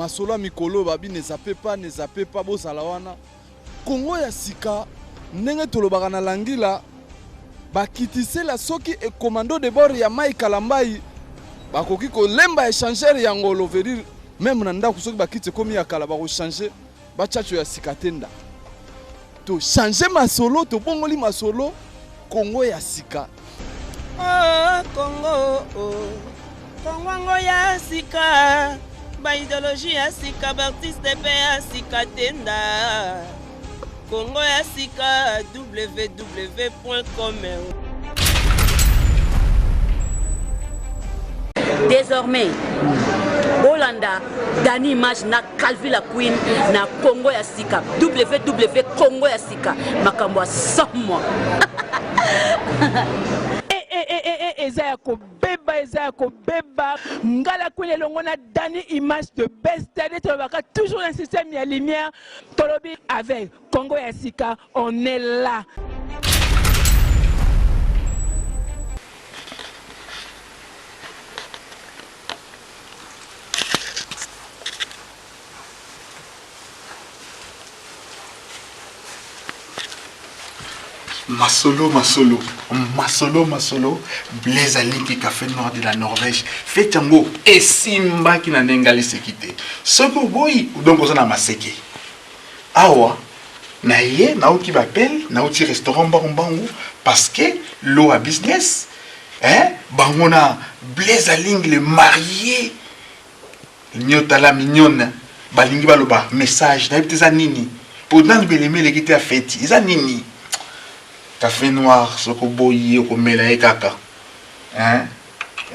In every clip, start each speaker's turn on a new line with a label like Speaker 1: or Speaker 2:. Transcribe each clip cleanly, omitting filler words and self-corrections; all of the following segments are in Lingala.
Speaker 1: masolo mikolo babi ne zappe pas bozala wana Congo ya sika ndenge tolobaka na langila bakitisela soki e commando de bord ya Mai Kalambai bakoki kolemba échangeur ya ngolo verir même na ndako soki bakite komi ya kala bako changer bachacho ya sikatenda to changer masolo to bongoli masolo Congo ya sika
Speaker 2: Congo Congo ya sika ba idéologie ya sika ba artiste pe ya sika tenda Congo ya sika www.com.
Speaker 3: Désormais, Hollanda, Dani Image na Calvi la Queen na Congo ya sika www Congo ya sika makambo 100 mois.
Speaker 4: Ezayako beba ngala kwele longona Dani Image de best tolobaka toujours dans le système ya lumière tolobi avec Congo ya sika on est là.
Speaker 5: Masolo, Blaise Alingi café noir de la Norvège. Fait yango et simba qui n'a n'engali sekite. Soko boy donc on a maseke. Awa na ye na ouki bapel na outi restaurant bango parce que l'eau a business. Bangona Blaise Alingi le marié. Nyota la mignonne. Balingi baloba message na petits anini. Pourtant le beleme le qui a fait. Ils anini. Café noir, soko boyi, oko mela e kaka.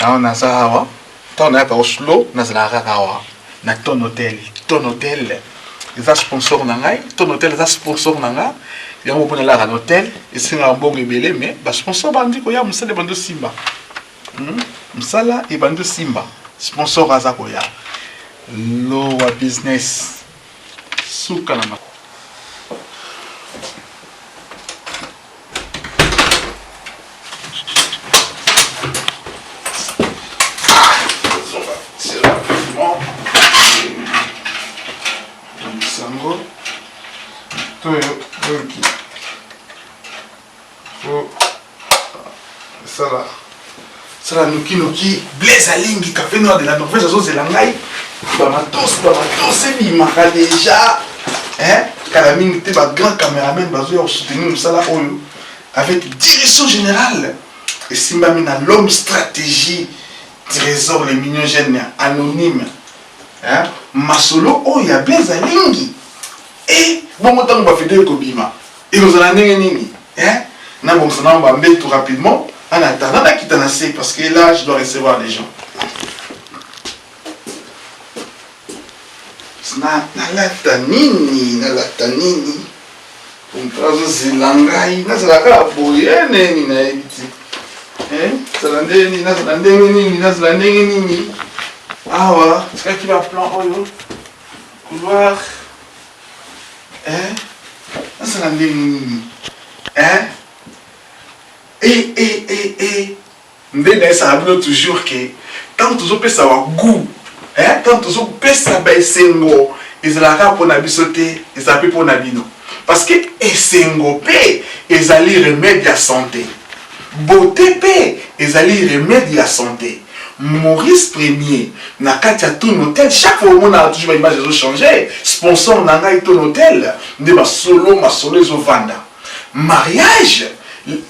Speaker 5: On a ça awa. Ton a Oslo, na zala awa. Na ton hôtel. Ils ont sponsor nangai. Ton hôtel ils ont sponsor nanga. Ils ont ouvert la hôtel. Et c'est un bon rebelle mais ba sponsor bandi ko ya musala bando Simba. Musala e bando Simba. Sponsor azako ya. Lowa business. Suka na ça la nuki Blaise Alingi café noir de la Norvège à Zozelangai bamatos et maka déjà Kalaming était un grand caméraman basé au soutenir ça là avec direction générale et Simba mina l'homme stratégie trésor les mignons jeunes anonyme masolo il y a Blaise Alingi et bon montant va faire kobima et nous allons nini na bon ça on va mettre tout rapidement en attendant la quitter parce que là je dois recevoir les gens na la tanini on trazo zilangai na zalaka boye nini na ebiti zalandeni nini awa c'est qui va plan oyo couloir zalandeni nini ndene ça veut toujours que tant toujours peut savoir goût tant toujours peut savoir esengo ezalaka pona bisote ezape pona bino parce que esengo pe ezali remède à santé beauté pe ezali remède à santé Maurice Premier na kati ya ton hôtel chaque fois on a toujours image de changer sponsor na ngai ton hôtel de masolo ezo vanda mariage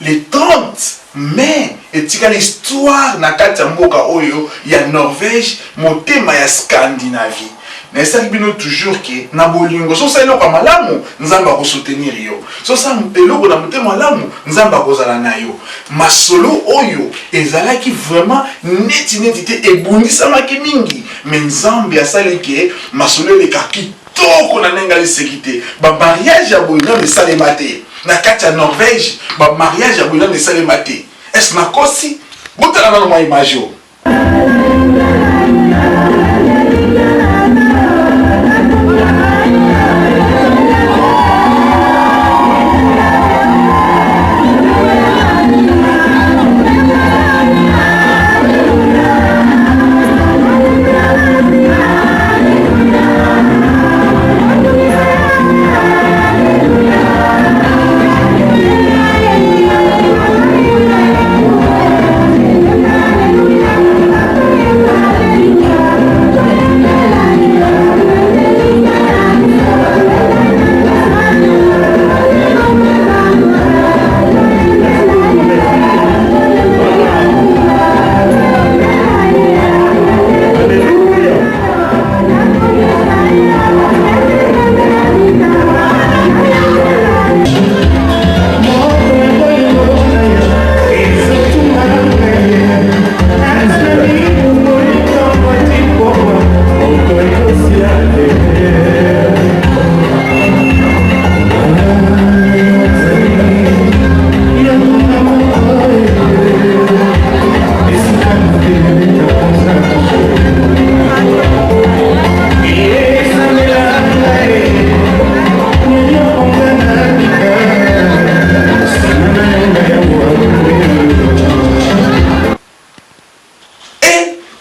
Speaker 5: les 30 mai et tika l'histoire na kati ya mboka oyo ya Norvège motema ya Scandinavie na esali bino toujours que na bolingo so sa eloko malamu nzamba ko soutenir yo so sa eloko na motema malamu nzamba ko zala na yo masolo oyo ezalaki vraiment neti te ebundisamaki mingi mais nzambe asali ke masolo le kaki toko na nengali sekite ba mariage ya bolingo esalema te na kati ya Norvège ba mariage ya bolingo esalema te est-ce na kosi botala na mwa image yo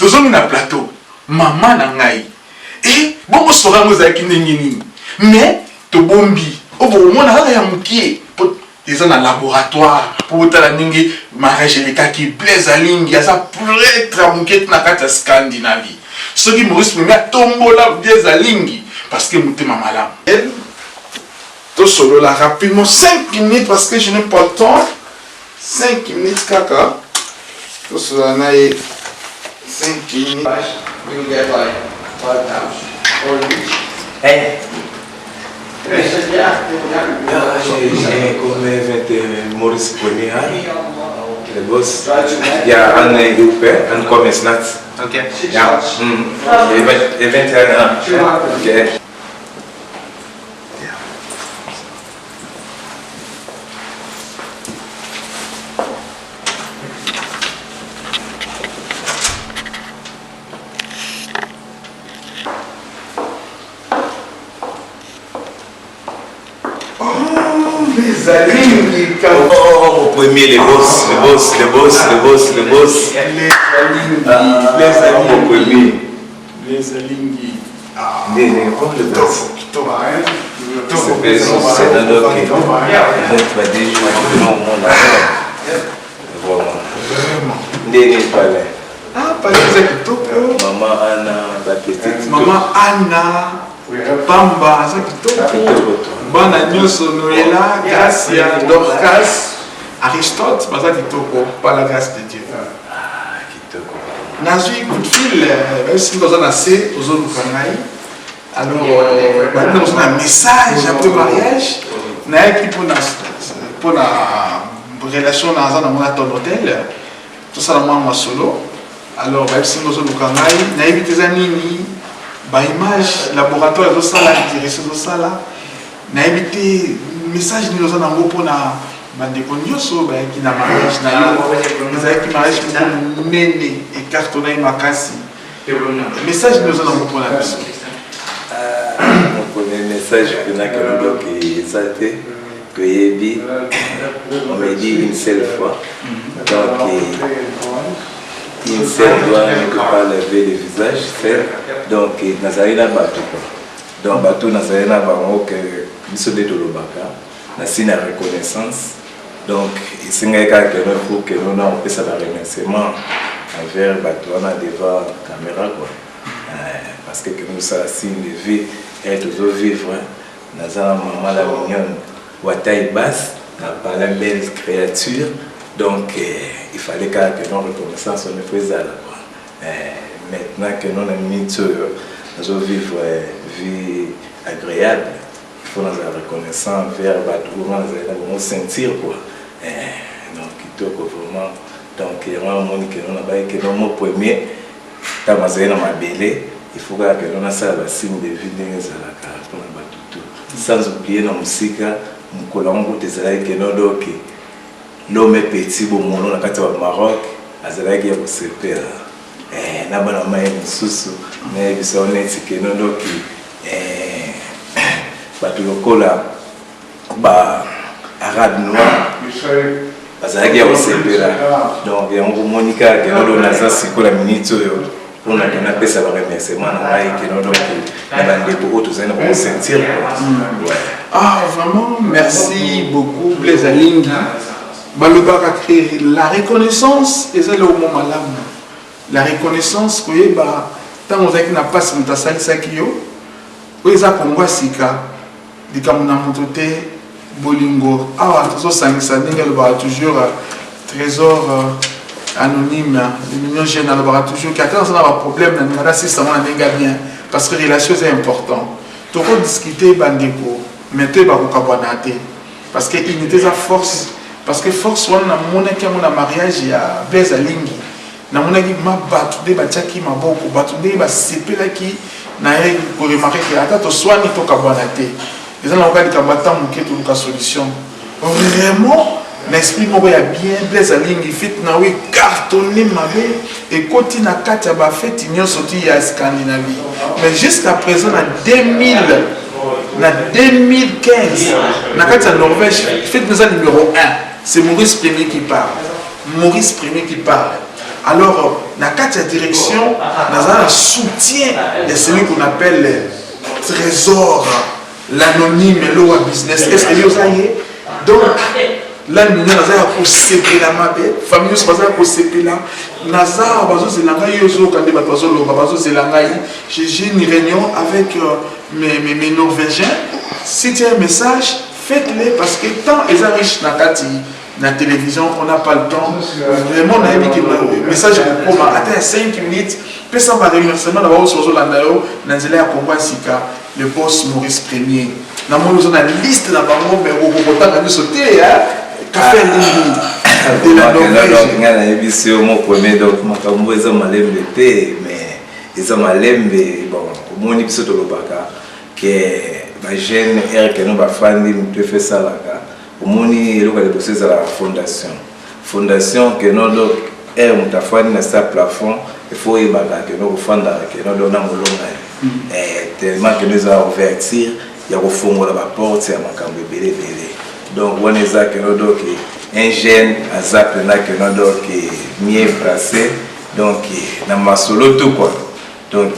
Speaker 5: tozongi na plateau mama na ngai et bongo sorango ezalaki ndenge nini mais tobombi okomona kaka ya mokie eza na laboratoire mpo otala ndenge mariage elekaki Blaise Alingi aza prêtre ya mokie na kati ya Scandinavie soki Maurice Premier atombola Blaise Alingi parce que motema malamu tosolola rapidement 5 minutes parce que je n'ai pas le temps 5 minutes kaka tosolola na ye 5 minutes
Speaker 6: We will get like 5 pounds or each.
Speaker 7: Hey.
Speaker 6: J'ai
Speaker 7: comme Maurice Premier, le boss. Il y a un Européen, un commerçant. Ok. Yeah. Et 21 ans. Ok.
Speaker 5: Oh,
Speaker 7: mon premier, les boss. Mon premier.
Speaker 5: Blaise Alingi.
Speaker 7: Le boss. C'est dans le qui va déjouer mon monde. Vraiment.
Speaker 5: Ah, pas les
Speaker 7: Maman Anna, la petite.
Speaker 5: Maman Anna. Bamba, ça kitoko. Bana nyonso Noëlla, Gracia, Dorcas, Aristote, ça kitoko, par la grâce de Dieu.
Speaker 7: Ah, kitoko.
Speaker 5: Nazui coup de fil, même si nous avons assez aux autres canaux. Alors, maintenant nous avons un message après mariage. Nous avons pour la relation dans un hôtel. Tout ça dans moi solo. Alors, même si nous avons un canal, nous avons des amis. Ba image laboratoire de ça là direction de ça là na éviter message nous en ambo pour na bande konyoso ba qui na mariage na yo nous avec mariage mené et cartonné makasi message nous en ambo pour la personne
Speaker 7: mon premier message que na que donc exalté que yebi on me dit une seule fois donc une seule doit ne peut pas lever le visage donc Nazarena Batou donc Batou Nazarena Bango que biso de Tolobaka na signe de reconnaissance donc ici que pour que nous on peut ça remerciement envers Batou on a devant caméra quoi parce que nous ça signe de vie et toujours vivre Nazara maman la mignonne ou à taille basse n'a pas la belle créature. Donc, il fallait que nous reconnaissons son présence. Maintenant que nous avons mis nous vivre une vie agréable, il faut nous reconnaissance vers nous sentir quoi. Donc, il faut vraiment. Donc, il y a un monde que nous avons que nous premier, quand nous avons ma belle, il faut que nous ayons un signe de vie sans oublier la musique, nous collons des oreilles que nous avons. L'homme est petit, bon, mon nom est au Maroc, à Zalagi, à Bosselpera. Na bana mai mususu, mais ils sont nés qui nous doki. Batulokola, ba arabe noir. À Zalagi, à Bosselpera. Donc, il y a un Monica qui nous donne ça, c'est quoi la minute on a appelé ça le remerciement, qui nous doki. Na bande pour autres, nous allons sentir.
Speaker 5: Ah, vraiment, merci beaucoup, Blaise Alingi. La reconnaissance est le moment malade. La reconnaissance que tant on n'a pas ce que nous avons fait, sika di kamuna motote bolingo ah toujours toujours trésor anonyme l'union jeune toujours qui attend ça un problème dans la système bien parce que relation c'est important. Tu peux discuter bandeko mais tu vas parce que unité sa force. Parce que force on a mon mariage il y a Blaise Alingi na mon équipe ma battu ba tchaki ma boko battu ba sepela qui na pour remarquer que ata to soigner to kabanaté ils ont encore des combattants qui tout la solution vraiment l'esprit mo ya bien Blaise Alingi fit na oui cartonné mabe et continue na katia ba fête union sorti ya Scandinavie mais jusqu'à présent en 2000 na 2015 na katia Norvège fête nous numéro 1. C'est Maurice Premier qui parle. Maurice Premier qui parle. Alors, na kati ya direction naza na soutien de celui qu'on appelle trésor l'anonyme lowa business est-ce que yo ça y est donc là nous naza ko sepela mabe famille so baza ko sepela naza bazo zelanga yo zo kande ba bazo lo bazo zelanga j'ai une réunion avec mes norvégiens si tu as un message faites-le parce que tant ils sont riches na kati na télévision on n'a pas le temps vraiment on a dit que le message est pour moi attends 5 minutes puis ça va remerciement là haut sur l'andayo na nzela ya Congo Sika le boss Maurice Premier na mo zo na liste na bango mais au kotanga ni sauter café de la Norvège
Speaker 7: ngana ebisio mo premier donc makambo eza malembe te mais eza malembe bon omoni biso to lobaka que ba jeune que no ba fandi mtu fait ça là omoni eloko ya liboso ezala fondation ke no donc mutu afandi na sa plafond ifo oyebaka ke no kofandaka ke no donc na molonga tellement ke no eza ouverture ya kofongola baporte ya makambo ebele ebele donc wana eza ke no donc un jeune aza mpena ke no donc mieux placé donc na masolo tout quoi donc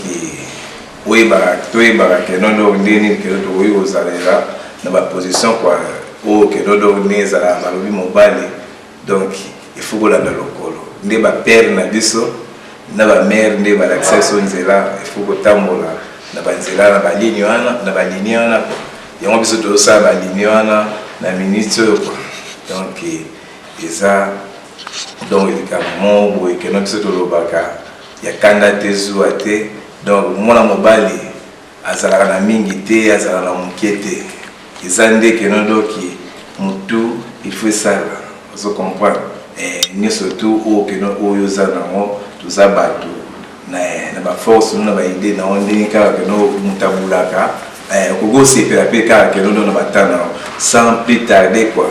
Speaker 7: toyebaka ke no donc ndeni ke no tokoki kozalela na baposition quoi o ke dodo nezala malobi mobali donc il faut kolanda lokolo nde ba père na biso na ba mère nde ba l'accès nzela il faut kotambola na ba nzela na ba ligne wana yango biso to sa ba ligne wana na minute donc eza donc évidemment boye ke no biso to lobaka ya kanda te zuwa te donc mwana mobali azalaka na mingi te azala na mokie te izande que non donc mutu il faut ça vous comprenez ni surtout au que non au yoza nango tuza batu na ba force na ba idée na onde ka que non mutabulaka kogo sepela pe ka que non na batana sans plus tarder quoi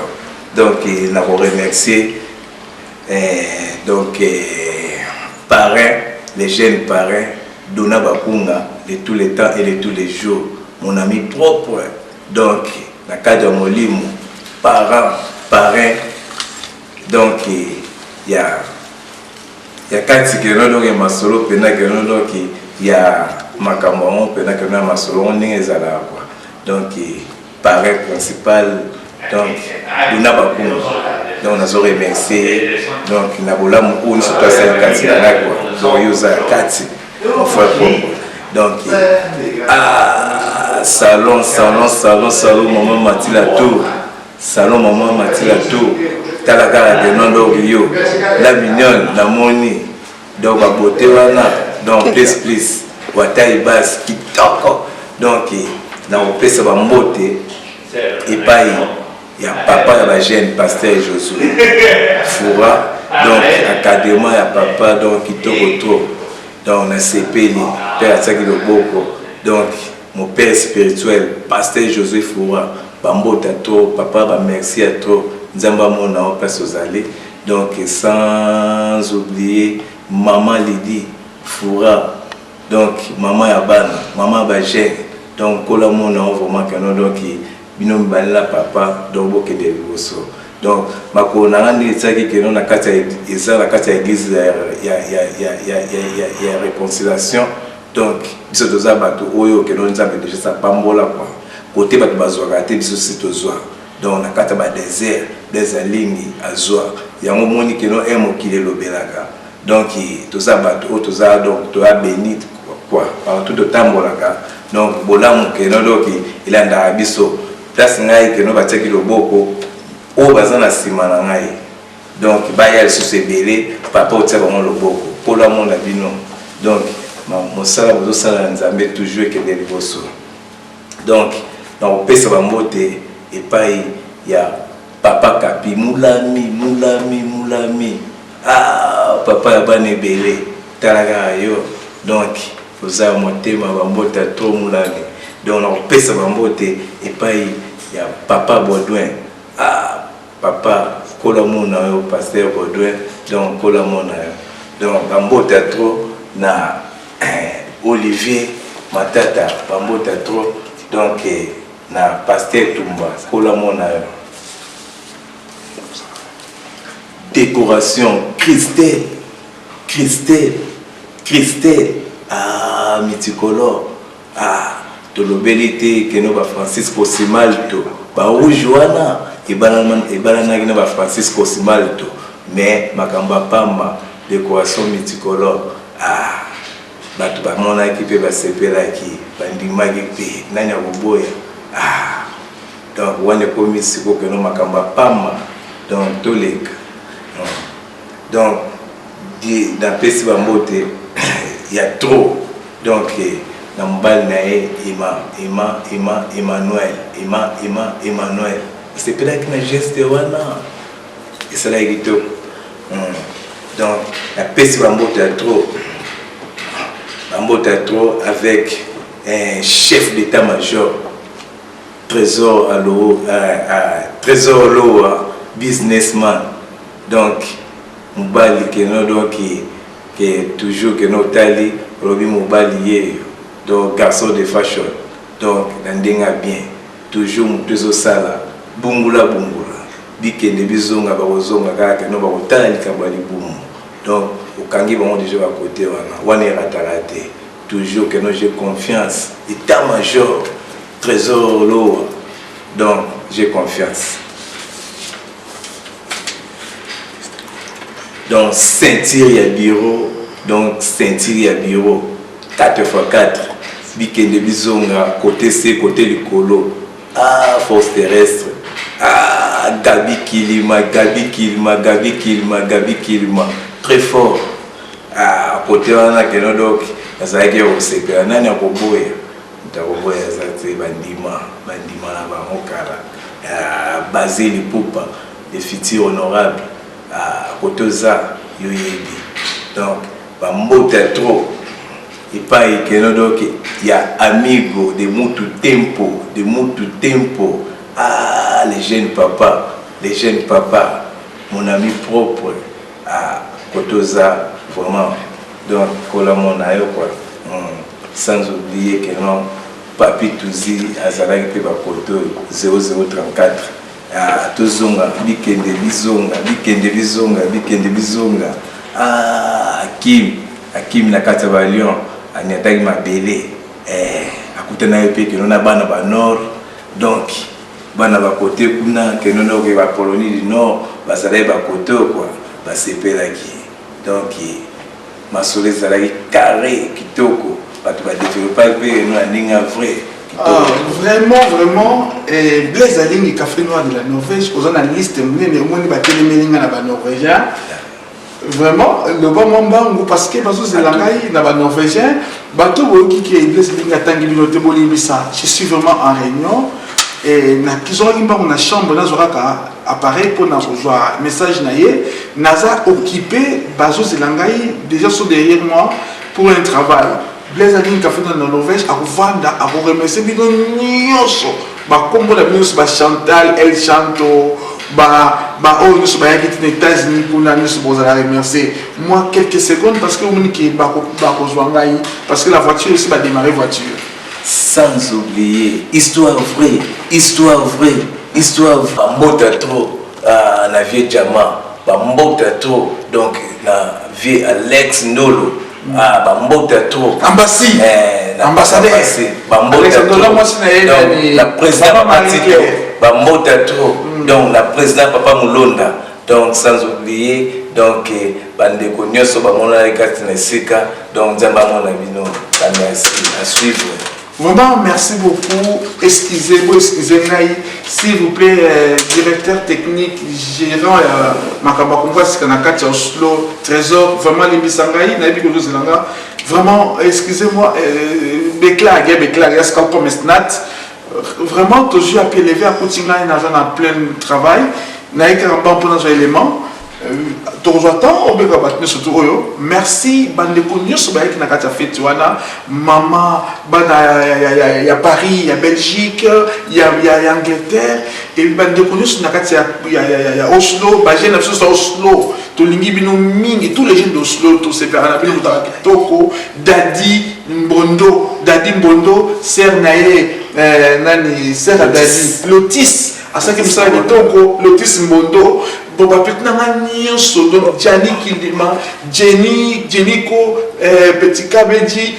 Speaker 7: donc na vous remercier donc parrain les jeunes parrains Dona Bakunga de tous les temps et de tous les jours mon ami propre. Donc, la cadre de Molimo, parents, parrains, donc il y a quatre qui sont dans ma solo, il y a ma camarade, il y a ma solo, on est à la quoi. Donc, parrain principal, donc, nous n'avons pas donc, on a remercié, donc, nous avons eu surtout à cette quatre quoi. Donc, il y a quatre, on fait donc, salon maman Matila Tour salon maman Matila Tour talaka de nondo yo la mignonne la moni donc ba beauté wana donc please watai bas kitoko donc na opesa ba mbote et pas ya papa ya jeune pasteur Josué Foura donc académie ya papa donc kitoko trop donc na CPL père Tsaki Loboko donc mon père spirituel, pasteur Josué Foura, Bambota to, papa, bah merci à toi, Nzamba Mona, passe aux allées. Donc, sans oublier maman Lydie Foura, donc maman Yabana, maman Bagé, donc Kola Mona, vraiment, donc, binom Banla papa, donc, Boke de Liboso. Donc, ma konarani tsaki que non na kata eza la kata église ya réconciliation. Donc, biso toza bato oyo ke non nzambe déjà sa pambola quoi. Côté bato bazwaka te biso si tozwa. Donc na kata ba désert, des alignes azwa. Yango moni ke non un mokile lobelaka. Donc toza bato o toza donc to a béni quoi. Partout de tambolaka. Donc bolamu ke non donc il anda biso. Place ngai ke non bataki loboko o bazana sima na ngai. Donc ba ya sous sebele papa o tsaka mon loboko. Pola mon la bino. Donc mosala bozosala nzambe toujours que des liboso donc na opesa bambote epai ya papa kapi mulami papa ya bana ebele talaka yo donc oza motema bambote trop mulami donc na opesa bambote epai ya papa Baudouin papa kola mona yo pasteur Baudouin donc kola mona yo donc bambote trop na Olivier Matata Bambota trop donc na pasteur Tumba kola mona décoration Christelle Christelle, ah, multicolore, ah, tolobelité, que nous va Francisco Simalto, ba Rougewana, et banana qui va Francisco Simalto, mais Makamba Pamba, décoration multicolore, ah, batu ba mon équipe va sepela qui, bandima qui, nanya boboya, ah, donc on est commis si que nous Makamba Pamba, donc tous les cas, donc dans Pessi Bambote, il y a trop. Donc, dans le bal, Emmanuel. C'est pas là qu'il y a un geste. Et c'est là qu'il y a tout. Donc, la Pessi Bambote a trop. Bambote a trop avec un chef d'état-major. Trésor à l'eau, businessman. Donc, Mobali qui est toujours que nous tali, Robi Mobali donc garçon de fashion, donc n'andinga bien, toujours mutuzo sala, bungula, bikende bizonga bazonga kaka no bakotali kabali bumu, donc okangi bango déjà à côté wana ratarate, toujours que nous j'ai confiance, état-major, trésor l'eau, donc j'ai confiance. Donc, ceinture à bureau, 4x4, Bikende Bizonga, côté C, côté Licolo, ah, force terrestre, ah, Gabi Kilima, très fort, ah, côté Wana Kenodok, Nazaki Osepe, Nani Akoboya, Takoboya Zate, Bandima, Naba Mokara, Basé les Poupa, les futurs honorables. Kotoza yoyebi donc bambote trop et pas que donc il y a amigo de mutu tempo ah les jeunes papas mon ami propre à Kotoza vraiment donc Kolamon ayo quoi sans oublier que non Papi Touzi Azalaki pe bakoto 0034 tozonga bikende bizonga Akim na kati ba Lyon anyataki mabele akutana yo pe ke nona bana ba nord donc bana ba côté kuna ke nona ke ba Polonie du Nord bazala ba côté quoi ba sepelaki donc masole zalaki carré kitoko batu ba développer pe no aninga vrai.
Speaker 5: Vraiment, Blaise Alingi, café noir de la Norvège, aux a une liste, norvégien. Vraiment, le bon moment, parce que c'est la caille, norvégien, je suis vraiment en réunion. Et ils ont une chambre dans appareil pour nous rejoindre. Message Naza occupé, déjà sont derrière moi pour un travail. Blaise Alingi café dans la Norvège à Rwanda à remercier bino nyonso ba kombo la bino ba Chantal El Chanto ba o nyonso ba yakiti aux États-Unis pour na nyonso bozala remercier moi quelques secondes parce que on qui ba kozwanga parce que la voiture ici va démarrer voiture
Speaker 7: sans oublier histoire vraie Bambota trop na vieux Jama Bambota trop donc na vieux Alex Ndolo Bambota trop
Speaker 5: ambassadeur
Speaker 7: Bambota trop la présidente Matito Bambota trop donc la présidente Papa Moulonda donc sans oublier donc bandeko nyonso bamona kati na sika donc nzamba mona bino merci à suivre.
Speaker 5: Vraiment, merci beaucoup. Excusez-moi, s'il vous plaît, directeur technique, gérant, Makamba Sikanakat, Oslo, Trésor, vraiment, les Missangaï, vraiment, excusez-moi, Beklag, vraiment, toujours à pied levé, à Koutinga, en plein travail, Naïk Ramban pour nos éléments. Merci bandeko nyonso bayaki na kati ya fête wana mama bana ya Paris ya Belgique ya Angleterre et bandeko nyonso na kati ya Oslo bagé na biso Oslo tolingi bino mingi tous les jeunes d'Oslo to separa bino toko Dadi Mbondo Sœur Naye nani Sœur Dadi Lotis asaki misala kitoko Lotis Mbondo boba petna ngani sodo Jani Kilima Jeniko Petit Kabedi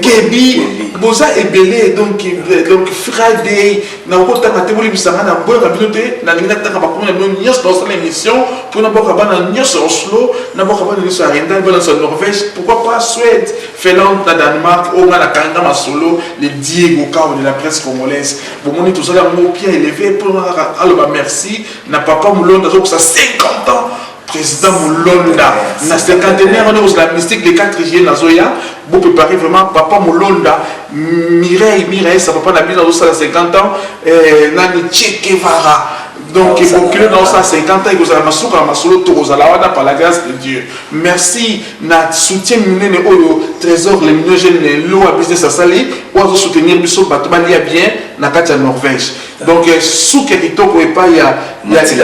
Speaker 5: Kebi boza ebele donc Friday na kota katebuli bisanga na boya kabinote na ninga taka bakoma na nyos dans l'émission pour na boka bana nyos Oslo na boka bana nyos Arendal bana sa Norvège pourquoi pas Suède Finlande na Danemark au na kanga masolo les Diego Kao de la presse congolaise bon mon tout ça là mon pied élevé pour alors merci na papa Moulonda donc ça 50 ans président Moulonda na 50aire on est la mystique les 4 juillet na Zoya vous préparez vraiment papa Moulonda Mireille ça papa na bien dans ça 50 ans nani Che Guevara donc il faut que dans ça 50 ans il y a masuka masolo tozala par la grâce de Dieu merci na soutien minene au trésor les millions jeunes lo à business à sali pour soutenir biso bato balia bien na kati Norvège donc sous kerito ko epa ya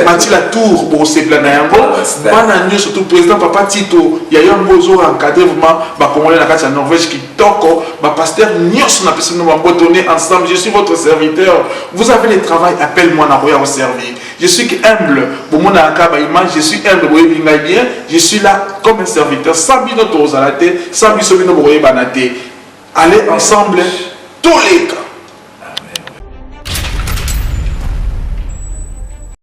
Speaker 5: Matila Tour pour se plana yango bana nyo surtout président papa Tito ya yango zo encadrer vraiment ba congolais na kati Norvège qui toko ba pasteur nyos na personne ba botonner ensemble je suis votre serviteur vous avez le travail appelle-moi na roya au servir je suis humble pour mon akaba image je suis humble boye binga bien je suis là comme un serviteur sans bino tozalate sans biso bino boye banate allez ensemble tous les